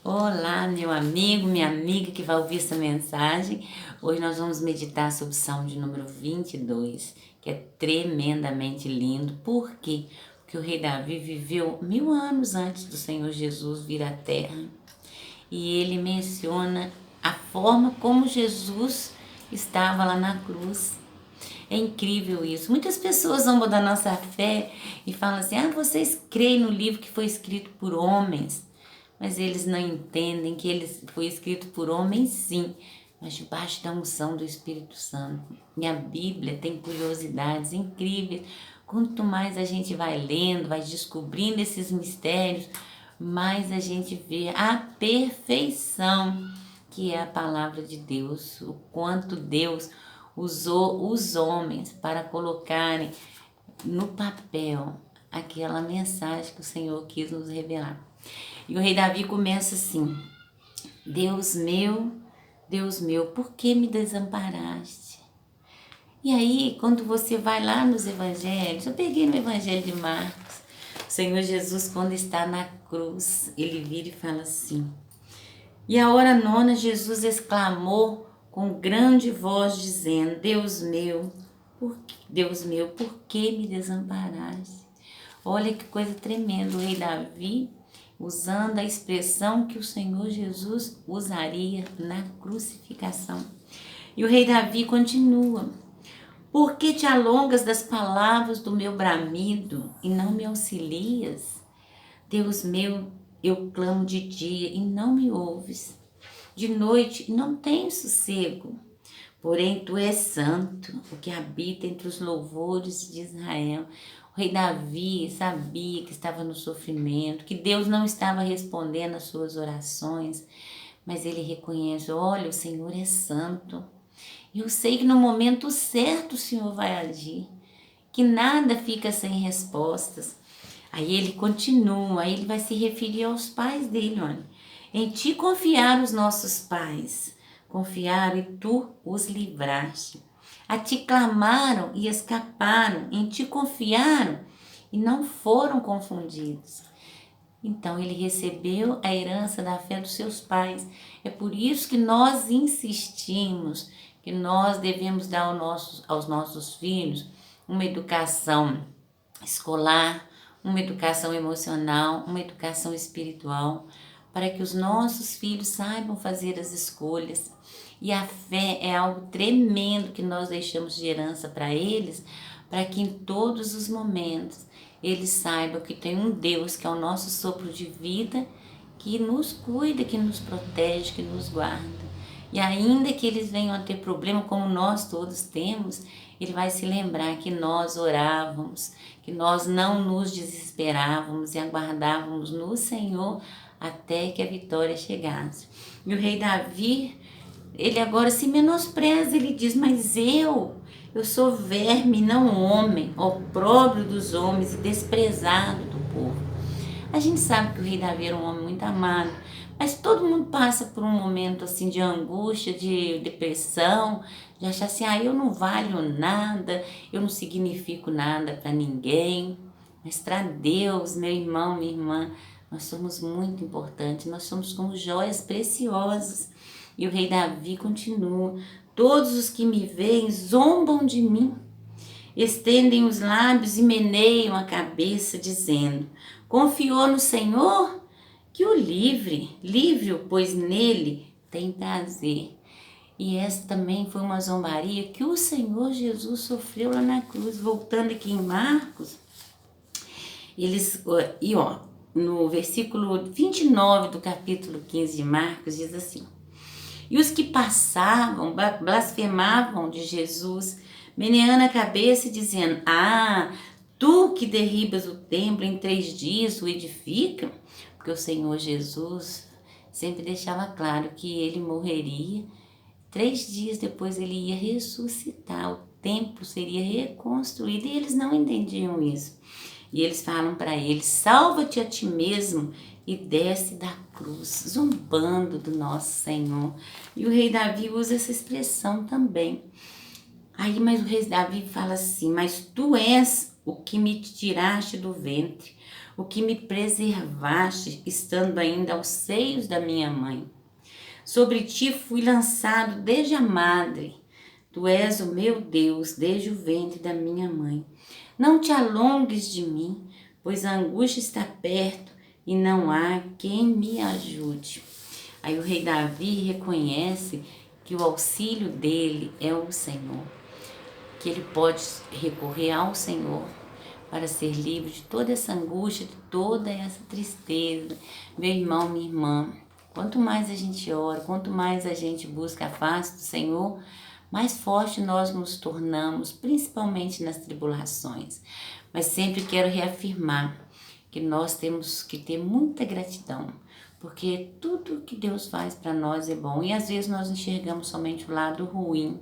Olá, meu amigo, minha amiga que vai ouvir essa mensagem. Hoje nós vamos meditar sobre o Salmo de número 22, que é tremendamente lindo. Por quê? Porque o rei Davi viveu 1000 anos antes do Senhor Jesus vir à Terra. E ele menciona a forma como Jesus estava lá na cruz. É incrível isso. Muitas pessoas zombam da nossa fé e falam assim: vocês creem no livro que foi escrito por homens. Mas eles não entendem que ele foi escrito por homens, sim, mas debaixo da unção do Espírito Santo. E a Bíblia tem curiosidades incríveis. Quanto mais a gente vai lendo, vai descobrindo esses mistérios, mais a gente vê a perfeição que é a palavra de Deus, o quanto Deus usou os homens para colocarem no papel aquela mensagem que o Senhor quis nos revelar. E o rei Davi começa assim: Deus meu, por que me desamparaste? E aí, quando você vai lá nos evangelhos, eu peguei no evangelho de Marcos, o Senhor Jesus, quando está na cruz, ele vira e fala assim: E a hora nona, Jesus exclamou com grande voz, dizendo: Deus meu, por que me desamparaste? Olha que coisa tremenda, o rei Davi usando a expressão que o Senhor Jesus usaria na crucificação. E o rei Davi continua: Por que te alongas das palavras do meu bramido e não me auxilias? Deus meu, eu clamo de dia e não me ouves. De noite e não tenho sossego. Porém, tu és santo, o que habita entre os louvores de Israel. O rei Davi sabia que estava no sofrimento, que Deus não estava respondendo às suas orações, mas ele reconhece: olha, o Senhor é santo. Eu sei que no momento certo o Senhor vai agir, que nada fica sem respostas. Aí ele continua, aí ele vai se referir aos pais dele, olha. Em ti confiaram os nossos pais, confiaram e tu os livraste. A ti clamaram e escaparam, em ti confiaram e não foram confundidos. Então ele recebeu a herança da fé dos seus pais. É por isso que nós insistimos que nós devemos dar aos nossos filhos uma educação escolar, uma educação emocional, uma educação espiritual, para que os nossos filhos saibam fazer as escolhas. E a fé é algo tremendo que nós deixamos de herança para eles, para que em todos os momentos eles saibam que tem um Deus que é o nosso sopro de vida, que nos cuida, que nos protege, que nos guarda. E ainda que eles venham a ter problema, como nós todos temos, ele vai se lembrar que nós orávamos, que nós não nos desesperávamos e aguardávamos no Senhor até que a vitória chegasse. E o rei Davi, ele agora se menospreza, ele diz: mas eu sou verme, não homem, opróbrio dos homens e desprezado do povo. A gente sabe que o rei Davi era um homem muito amado, mas todo mundo passa por um momento assim de angústia, de depressão, de achar assim: eu não valho nada, eu não significo nada para ninguém. Mas para Deus, meu irmão, minha irmã, nós somos muito importantes, nós somos como joias preciosas. E o rei Davi continua: todos os que me veem zombam de mim, estendem os lábios e meneiam a cabeça, dizendo: confiou no Senhor? Que o livre-o, pois nele tem prazer. E essa também foi uma zombaria que o Senhor Jesus sofreu lá na cruz. Voltando aqui em Marcos, no versículo 29 do capítulo 15 de Marcos, diz assim: E os que passavam blasfemavam de Jesus, meneando a cabeça e dizendo: tu que derribas o templo em 3 dias o edifica? Porque o Senhor Jesus sempre deixava claro que ele morreria, 3 dias depois ele ia ressuscitar, o templo seria reconstruído, e eles não entendiam isso. E eles falam para ele: salva-te a ti mesmo e desce da cruz, zombando do nosso Senhor. E o rei Davi usa essa expressão também. Aí, mas o rei Davi fala assim: mas tu és o que me tiraste do ventre, o que me preservaste, estando ainda aos seios da minha mãe. Sobre ti fui lançado desde a madre. Tu és o meu Deus desde o ventre da minha mãe. Não te alongues de mim, pois a angústia está perto e não há quem me ajude. Aí o rei Davi reconhece que o auxílio dele é o Senhor, que ele pode recorrer ao Senhor para ser livre de toda essa angústia, de toda essa tristeza. Meu irmão, minha irmã, quanto mais a gente ora, quanto mais a gente busca a face do Senhor, mais forte nós nos tornamos, principalmente nas tribulações. Mas sempre quero reafirmar que nós temos que ter muita gratidão, porque tudo que Deus faz para nós é bom e às vezes nós enxergamos somente o lado ruim.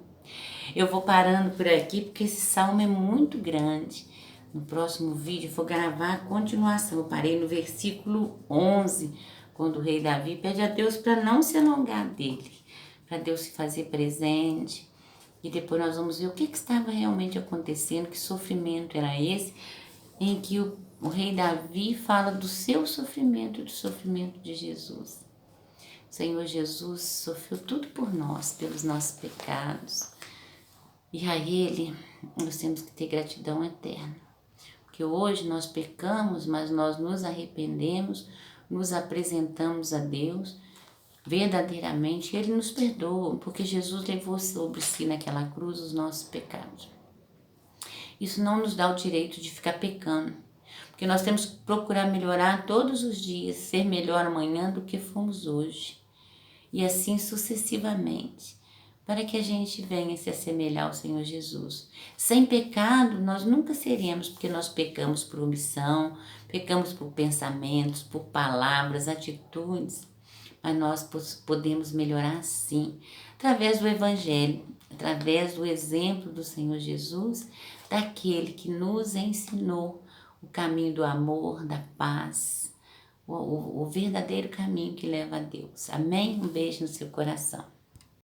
Eu vou parando por aqui porque esse salmo é muito grande. No próximo vídeo eu vou gravar a continuação. Eu parei no versículo 11, quando o rei Davi pede a Deus para não se alongar dele, para Deus se fazer presente. E depois nós vamos ver o que estava realmente acontecendo, que sofrimento era esse, em que o rei Davi fala do seu sofrimento e do sofrimento de Jesus. O Senhor Jesus sofreu tudo por nós, pelos nossos pecados. E a Ele nós temos que ter gratidão eterna. Porque hoje nós pecamos, mas nós nos arrependemos, nos apresentamos a Deus verdadeiramente. Ele nos perdoa, porque Jesus levou sobre si naquela cruz os nossos pecados. Isso não nos dá o direito de ficar pecando, porque nós temos que procurar melhorar todos os dias, ser melhor amanhã do que fomos hoje, e assim sucessivamente, para que a gente venha se assemelhar ao Senhor Jesus. Sem pecado nós nunca seremos, porque nós pecamos por omissão, pecamos por pensamentos, por palavras, atitudes, mas nós podemos melhorar sim, através do Evangelho, através do exemplo do Senhor Jesus, daquele que nos ensinou o caminho do amor, da paz, o verdadeiro caminho que leva a Deus. Amém? Um beijo no seu coração.